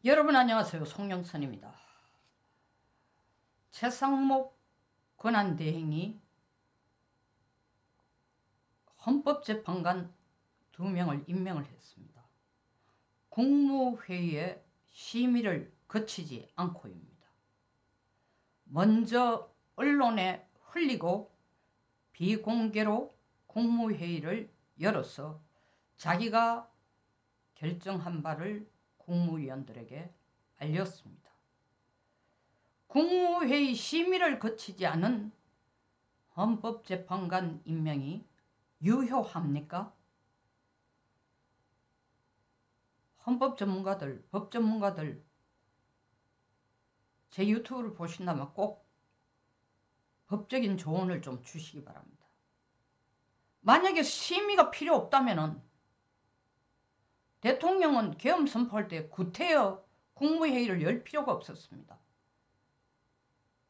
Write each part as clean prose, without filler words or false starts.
여러분 안녕하세요. 송영선입니다. 최상목 권한대행이 헌법재판관 2명을 임명을 했습니다. 국무회의의 심의를 거치지 않고입니다. 먼저 언론에 흘리고 비공개로 국무회의를 열어서 자기가 결정한 바를 국무위원들에게 알렸습니다. 국무회의 심의를 거치지 않은 헌법재판관 임명이 유효합니까? 헌법 전문가들, 법 전문가들 제 유튜브를 보신다면 꼭 법적인 조언을 좀 주시기 바랍니다. 만약에 심의가 필요 없다면 대통령은 계엄 선포할 때 구태여 국무회의를 열 필요가 없었습니다.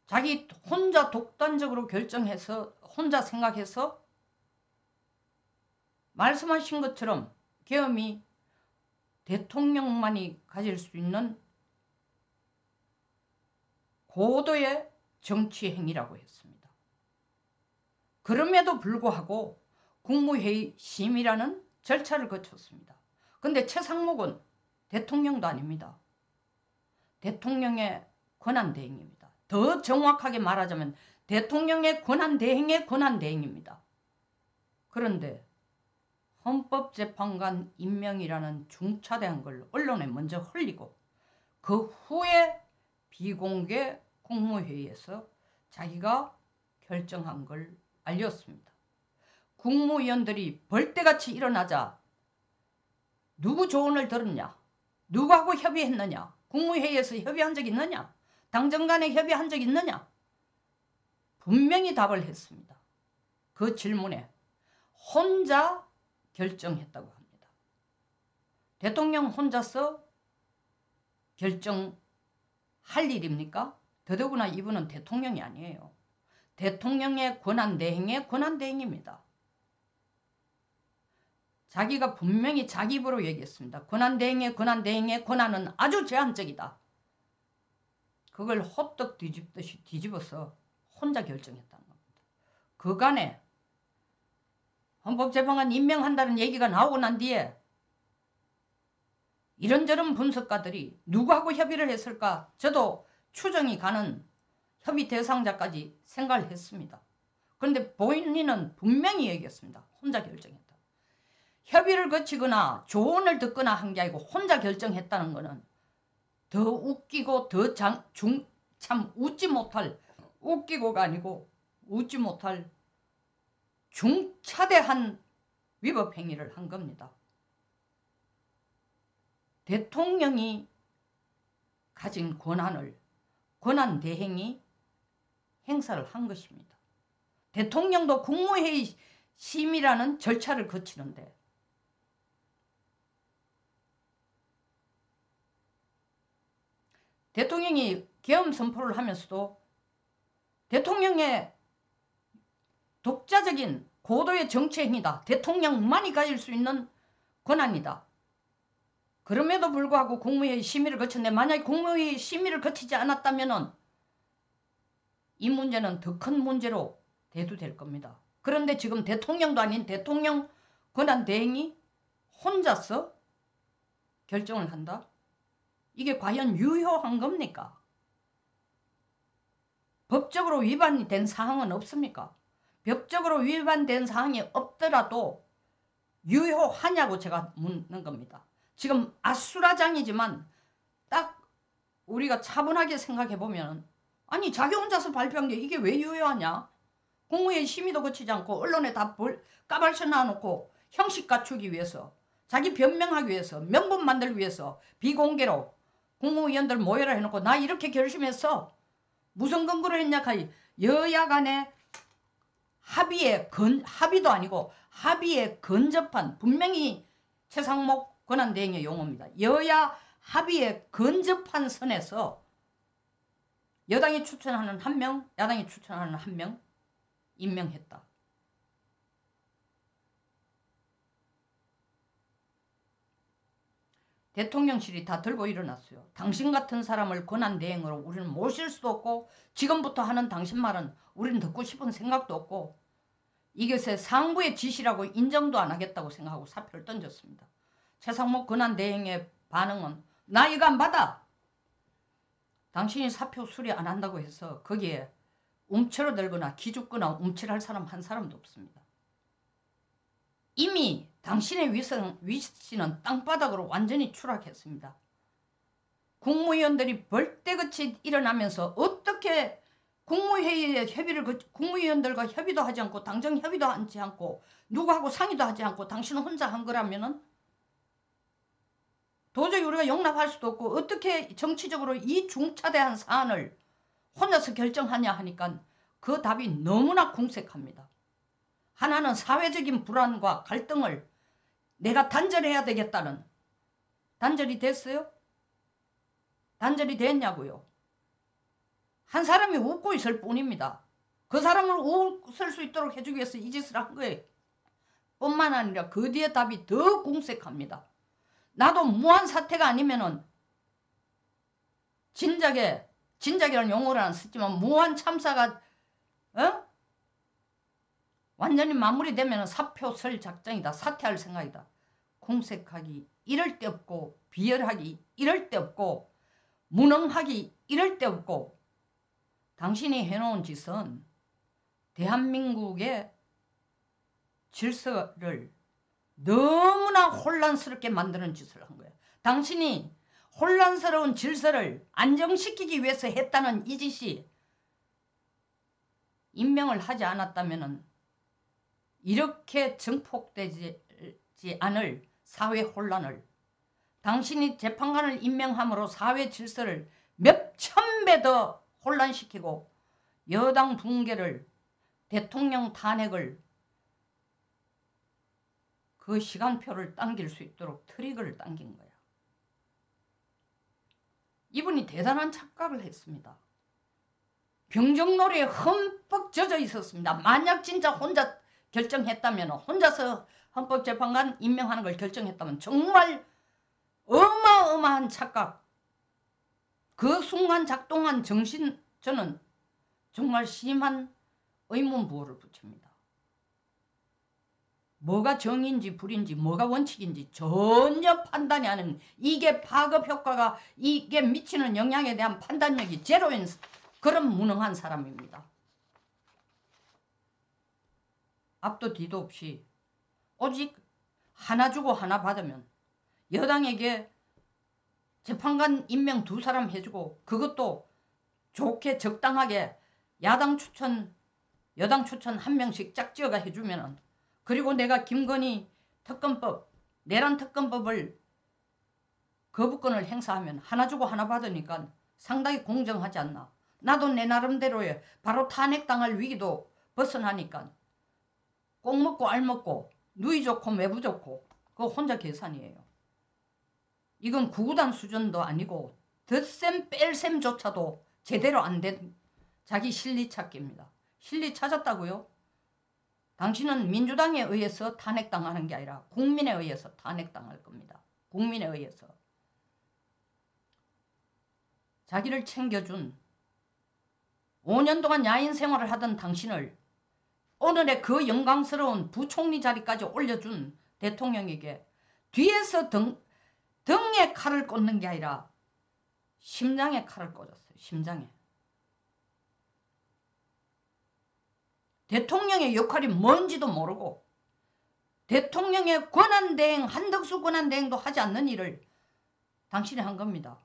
자기 혼자 독단적으로 결정해서 혼자 생각해서 말씀하신 것처럼 계엄이 대통령만이 가질 수 있는 고도의 정치 행위라고 했습니다. 그럼에도 불구하고 국무회의 심의라는 절차를 거쳤습니다. 그런데 최상목은 대통령도 아닙니다. 대통령의 권한대행입니다. 더 정확하게 말하자면 대통령의 권한대행의 권한대행입니다. 그런데 헌법재판관 임명이라는 중차대한 걸 언론에 먼저 흘리고 그 후에 비공개 국무회의에서 자기가 결정한 걸 알렸습니다. 국무위원들이 벌떼같이 일어나자 누구 조언을 들었냐? 누구하고 협의했느냐? 국무회의에서 협의한 적 있느냐? 당정 간에 협의한 적 있느냐? 분명히 답을 했습니다. 그 질문에 혼자 결정했다고 합니다. 대통령 혼자서 결정할 일입니까? 더더구나 이분은 대통령이 아니에요. 대통령의 권한대행의 권한대행입니다. 자기가 분명히 자기 입으로 얘기했습니다. 권한대행의 권한은 아주 제한적이다. 그걸 호떡 뒤집듯이 뒤집어서 혼자 결정했다는 겁니다. 그간에 헌법재판관 임명한다는 얘기가 나오고 난 뒤에 이런저런 분석가들이 누구하고 협의를 했을까? 저도 추정이 가는 협의 대상자까지 생각을 했습니다. 그런데 본인은 분명히 얘기했습니다. 혼자 결정했다. 협의를 거치거나 조언을 듣거나 한 게 아니고 혼자 결정했다는 것은 더 웃기고 참 웃지 못할, 웃기고가 아니고 웃지 못할 중차대한 위법 행위를 한 겁니다. 대통령이 가진 권한대행이 행사를 한 것입니다. 대통령도 국무회의 심의라는 절차를 거치는데 대통령이 계엄 선포를 하면서도 대통령의 독자적인 고도의 정치 행위다. 대통령만이 가질 수 있는 권한이다. 그럼에도 불구하고 국무회의 심의를 거쳤는데 만약에 국무회의 심의를 거치지 않았다면 이 문제는 더 큰 문제로 대두될 겁니다. 그런데 지금 대통령도 아닌 대통령 권한대행이 혼자서 결정을 한다? 이게 과연 유효한 겁니까? 법적으로 위반이 된 사항은 없습니까? 법적으로 위반된 사항이 없더라도 유효하냐고 제가 묻는 겁니다. 지금 아수라장이지만 딱 우리가 차분하게 생각해보면 아니 자기 혼자서 발표한 게 이게 왜 유효하냐? 국무회의 심의도 거치지 않고 언론에 다 까발쳐 놔놓고 형식 갖추기 위해서 자기 변명하기 위해서 명분 만들기 위해서 비공개로 국무위원들 모여라 해놓고 나 이렇게 결심했어. 무슨 근거로 했냐 하니 여야 간의 합의도 아니고 합의에 근접한 분명히 최상목 권한대행의 용어입니다. 여야 합의에 근접한 선에서 여당이 추천하는 한 명, 야당이 추천하는 한 명 임명했다. 대통령실이 다 들고 일어났어요. 당신 같은 사람을 권한대행으로 우리는 모실 수도 없고 지금부터 하는 당신 말은 우리는 듣고 싶은 생각도 없고 이것에 상부의 지시라고 인정도 안 하겠다고 생각하고 사표를 던졌습니다. 최상목 권한대행의 반응은 나 이거 안 받아. 당신이 사표 수리 안 한다고 해서 거기에 움츠러들거나 기죽거나 움찔할 사람 한 사람도 없습니다. 이미 당신의 위치는 땅바닥으로 완전히 추락했습니다. 국무위원들이 벌떼같이 일어나면서 어떻게 국무위원들과 협의도 하지 않고 당정 협의도 하지 않고 누구하고 상의도 하지 않고 당신은 혼자 한 거라면은 도저히 우리가 용납할 수도 없고 어떻게 정치적으로 이 중차대한 사안을 혼자서 결정하냐 하니까 그 답이 너무나 궁색합니다. 하나는 사회적인 불안과 갈등을 내가 단절해야 되겠다는 단절이 됐어요? 단절이 됐냐고요? 한 사람이 웃고 있을 뿐입니다. 그 사람을 웃을 수 있도록 해주기 위해서 이 짓을 한 거예요. 뿐만 아니라 그 뒤에 답이 더 궁색합니다. 나도 무한 사태가 아니면은 진작이라는 용어를 안 쓰지만 무한 참사가 완전히 마무리되면 사표 쓸 작정이다. 사퇴할 생각이다. 궁색하기 이럴 데 없고 비열하기 이럴 데 없고 무능하기 이럴 데 없고 당신이 해놓은 짓은 대한민국의 질서를 너무나 혼란스럽게 만드는 짓을 한 거예요. 당신이 혼란스러운 질서를 안정시키기 위해서 했다는 이 짓이 임명을 하지 않았다면 이렇게 증폭되지 않을 사회 혼란을 당신이 재판관을 임명함으로 사회 질서를 몇천 배 더 혼란시키고 여당 붕괴를 대통령 탄핵을 그 시간표를 당길 수 있도록 트리거를 당긴 거야. 이분이 대단한 착각을 했습니다. 병정놀이에 흠뻑 젖어 있었습니다. 만약 진짜 혼자 결정했다면 혼자서 헌법재판관 임명하는 걸 결정했다면 정말 어마어마한 착각. 그 순간 작동한 정신 저는 정말 심한 의문부호를 붙입니다. 뭐가 정인지 불인지 뭐가 원칙인지 전혀 판단이 안 하는 이게 파급 효과가 이게 미치는 영향에 대한 판단력이 제로인 그런 무능한 사람입니다. 앞도 뒤도 없이 오직 하나 주고 하나 받으면 여당에게 재판관 임명 2사람 해주고 그것도 좋게 적당하게 야당 추천 여당 추천 1명씩 짝지어가 해주면은 그리고 내가 김건희 특검법 내란 특검법을 거부권을 행사하면 하나 주고 하나 받으니까 상당히 공정하지 않나. 나도 내 나름대로의 바로 탄핵당할 위기도 벗어나니까 꼭 먹고 알 먹고 누이 좋고 매부 좋고 그거 혼자 계산이에요. 이건 구구단 수준도 아니고 덧셈 뺄셈조차도 제대로 안 된 자기 실리 찾기입니다. 실리 찾았다고요? 당신은 민주당에 의해서 탄핵당하는 게 아니라 국민에 의해서 탄핵당할 겁니다. 국민에 의해서. 자기를 챙겨준 5년 동안 야인 생활을 하던 당신을 오늘의 그 영광스러운 부총리 자리까지 올려준 대통령에게 뒤에서 등에 칼을 꽂는 게 아니라 심장에 칼을 꽂았어요. 심장에. 대통령의 역할이 뭔지도 모르고 대통령의 권한대행 한덕수 권한대행도 하지 않는 일을 당신이 한 겁니다.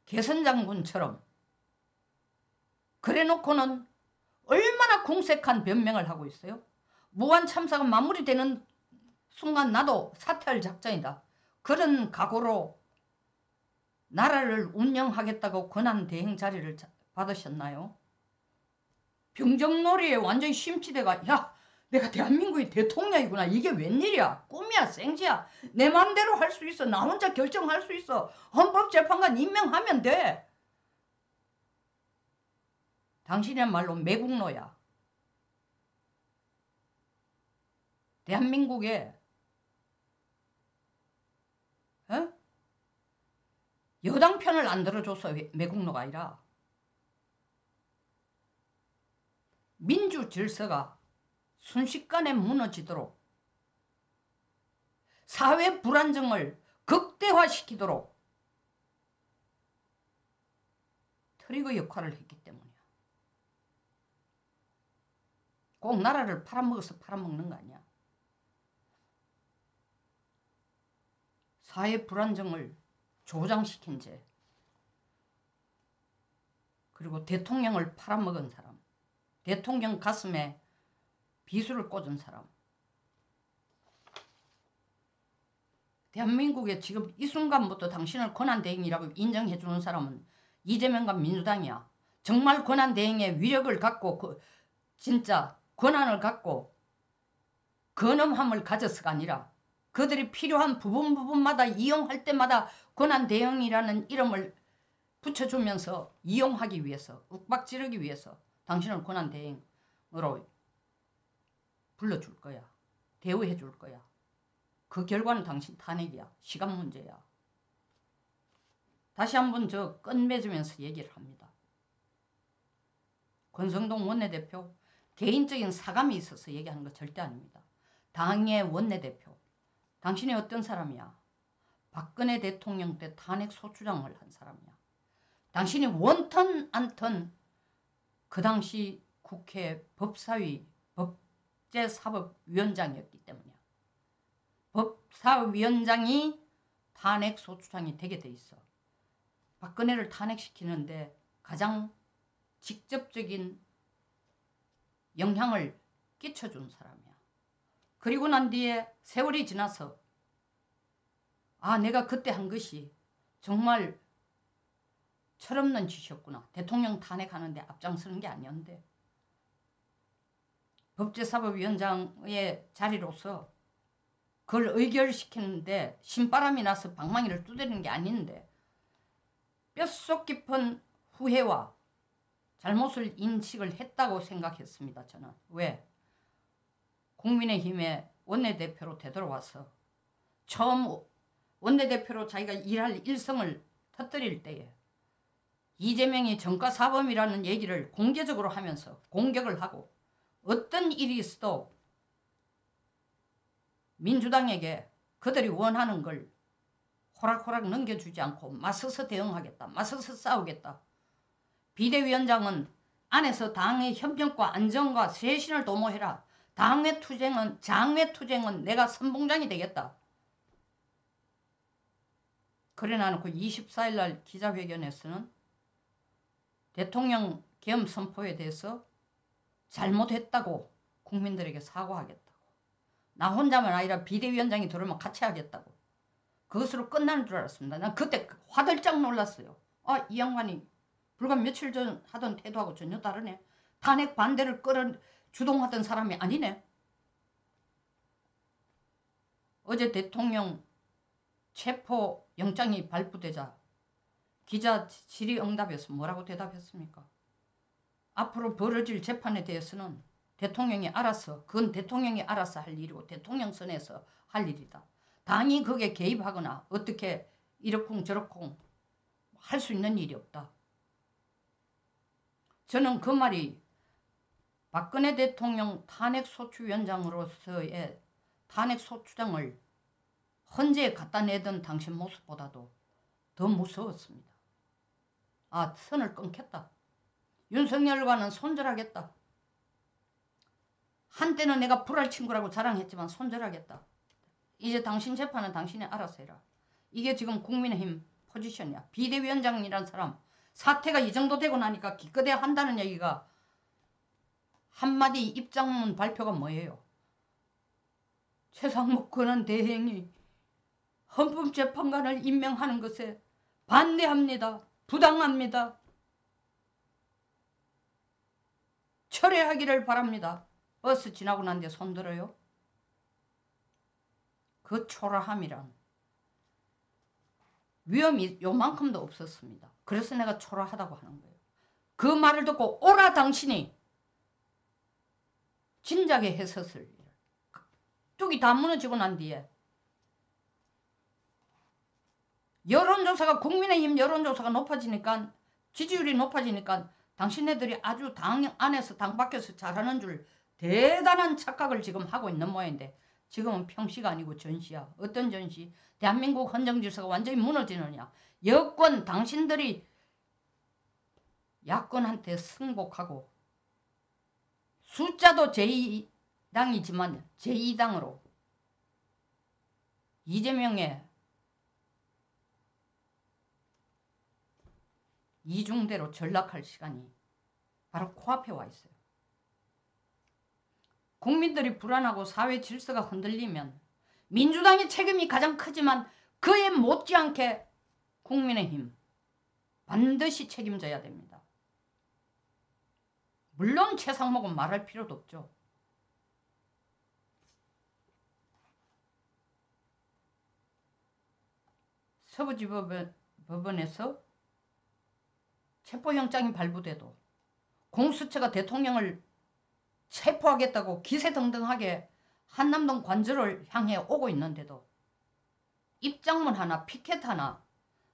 개선장군처럼. 그래놓고는 얼마나 궁색한 변명을 하고 있어요. 무한 참사가 마무리되는 순간 나도 사퇴할 작정이다. 그런 각오로 나라를 운영하겠다고 권한대행 자리를 받으셨나요? 병정놀이에 완전히 심취돼가 야 내가 대한민국의 대통령이구나. 이게 웬일이야. 꿈이야 생지야. 내 마음대로 할 수 있어. 나 혼자 결정할 수 있어. 헌법재판관 임명하면 돼. 당신이야말로 매국노야. 대한민국에 여당 편을 안 들어줘서 매국노가 아니라 민주 질서가 순식간에 무너지도록 사회 불안정을 극대화시키도록 트리거 역할을 했기 때문이야. 꼭 나라를 팔아먹어서 팔아먹는 거 아니야. 사회 불안정을 조장시킨 죄, 그리고 대통령을 팔아먹은 사람, 대통령 가슴에 비수를 꽂은 사람, 대한민국에 지금 이 순간부터 당신을 권한대행이라고 인정해주는 사람은 이재명과 민주당이야. 정말 권한대행의 위력을 갖고 진짜 권한을 갖고 근엄함을 가져서가 아니라 그들이 필요한 부분마다 이용할 때마다 권한대행이라는 이름을 붙여주면서 이용하기 위해서, 윽박지르기 위해서 당신을 권한대행으로 불러줄 거야. 대우해 줄 거야. 그 결과는 당신 탄핵이야. 시간 문제야. 다시 한번 저 끝맺으면서 얘기를 합니다. 권성동 원내대표 개인적인 사감이 있어서 얘기하는 거 절대 아닙니다. 당의 원내대표. 당신이 어떤 사람이야? 박근혜 대통령 때 탄핵 소추장을 한 사람이야. 당신이 원턴 안턴 그 당시 국회 법사위 법제사법위원장이었기 때문이야. 법사위원장이 탄핵 소추장이 되게 돼 있어. 박근혜를 탄핵시키는데 가장 직접적인 영향을 끼쳐준 사람이야. 그리고 난 뒤에 세월이 지나서 아, 내가 그때 한 것이 정말 철없는 짓이었구나. 대통령 탄핵하는데 앞장서는 게 아니었는데 법제사법위원장의 자리로서 그걸 의결시키는데 신바람이 나서 방망이를 두드리는 게 아닌데 뼛속 깊은 후회와 잘못을 인식을 했다고 생각했습니다. 저는. 왜? 국민의힘의 원내대표로 되돌아와서 처음 원내대표로 자기가 일할 일성을 터뜨릴 때에 이재명이 전과사범이라는 얘기를 공개적으로 하면서 공격을 하고 어떤 일이 있어도 민주당에게 그들이 원하는 걸 호락호락 넘겨주지 않고 맞서서 대응하겠다. 맞서서 싸우겠다. 비대위원장은 안에서 당의 협력과 안정과 쇄신을 도모해라. 장외투쟁은 내가 선봉장이 되겠다. 그래 놔놓고 24일 날 기자회견에서는 대통령 계엄 선포에 대해서 잘못했다고 국민들에게 사과하겠다고. 나 혼자만 아니라 비대위원장이 들어오면 같이 하겠다고. 그것으로 끝나는 줄 알았습니다. 난 그때 화들짝 놀랐어요. 아, 이 양반이 불과 며칠 전 하던 태도하고 전혀 다르네. 탄핵 반대를 주동하던 사람이 아니네. 어제 대통령 체포 영장이 발부되자 기자 질의응답에서 뭐라고 대답했습니까? 앞으로 벌어질 재판에 대해서는 대통령이 알아서, 그건 대통령이 알아서 할 일이고 대통령 선에서 할 일이다. 당이 거기에 개입하거나 어떻게 이러쿵 저러쿵 할 수 있는 일이 없다. 저는 그 말이 박근혜 대통령 탄핵소추위원장으로서의 탄핵소추장을 헌재에 갖다 내던 당신 모습보다도 더 무서웠습니다. 아, 선을 끊겠다. 윤석열과는 손절하겠다. 한때는 내가 불알 친구라고 자랑했지만 손절하겠다. 이제 당신 재판은 당신이 알아서 해라. 이게 지금 국민의힘 포지션이야. 비대위원장이란 사람 사태가 이 정도 되고 나니까 기껏해 한다는 얘기가 한마디 입장문 발표가 뭐예요? 최상목 권한대행이 헌법재판관을 임명하는 것에 반대합니다. 부당합니다. 철회하기를 바랍니다. 버스 지나고 난 뒤에 손들어요. 그 초라함이란 위험이 요만큼도 없었습니다. 그래서 내가 초라하다고 하는 거예요. 그 말을 듣고 오라 당신이 진작에 했었을 일. 뚝이 다 무너지고 난 뒤에 여론조사가 국민의힘 여론조사가 높아지니까 지지율이 높아지니까 당신네들이 아주 당 안에서 당 밖에서 잘하는 줄 대단한 착각을 지금 하고 있는 모양인데 지금은 평시가 아니고 전시야. 어떤 전시? 대한민국 헌정질서가 완전히 무너지느냐. 여권 당신들이 야권한테 승복하고 숫자도 제2당이지만 제2당으로 이재명의 이중대로 전락할 시간이 바로 코앞에 와 있어요. 국민들이 불안하고 사회 질서가 흔들리면 민주당의 책임이 가장 크지만 그에 못지않게 국민의힘 반드시 책임져야 됩니다. 물론 최상목은 말할 필요도 없죠. 서부지법원에서 체포영장이 발부돼도 공수처가 대통령을 체포하겠다고 기세등등하게 한남동 관저를 향해 오고 있는데도 입장문 하나, 피켓 하나,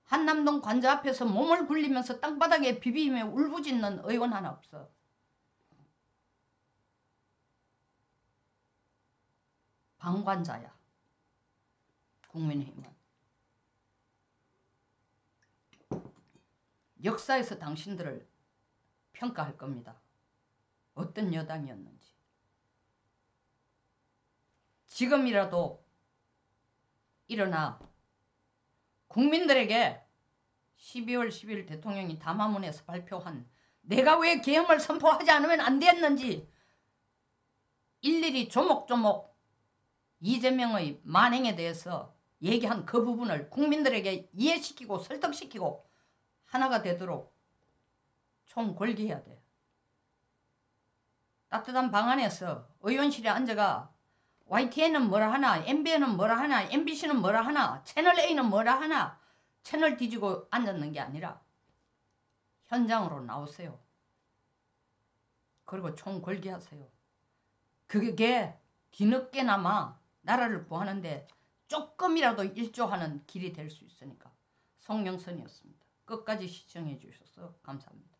한남동 관저 앞에서 몸을 굴리면서 땅바닥에 비비며 울부짖는 의원 하나 없어. 방관자야. 국민의힘은. 역사에서 당신들을 평가할 겁니다. 어떤 여당이었는지. 지금이라도 일어나 국민들에게 12월 10일 대통령이 담화문에서 발표한 내가 왜 계엄을 선포하지 않으면 안 됐는지 일일이 조목조목 이재명의 만행에 대해서 얘기한 그 부분을 국민들에게 이해시키고 설득시키고 하나가 되도록 총궐기해야 돼. 따뜻한 방 안에서 의원실에 앉아가 YTN은 뭐라 하나, MBN은 뭐라 하나, MBC는 뭐라 하나, 채널A는 뭐라 하나 채널 뒤지고 앉았는 게 아니라 현장으로 나오세요. 그리고 총궐기하세요. 그게 뒤늦게나마 나라를 구하는데 조금이라도 일조하는 길이 될 수 있으니까. 송영선이었습니다. 끝까지 시청해 주셔서 감사합니다.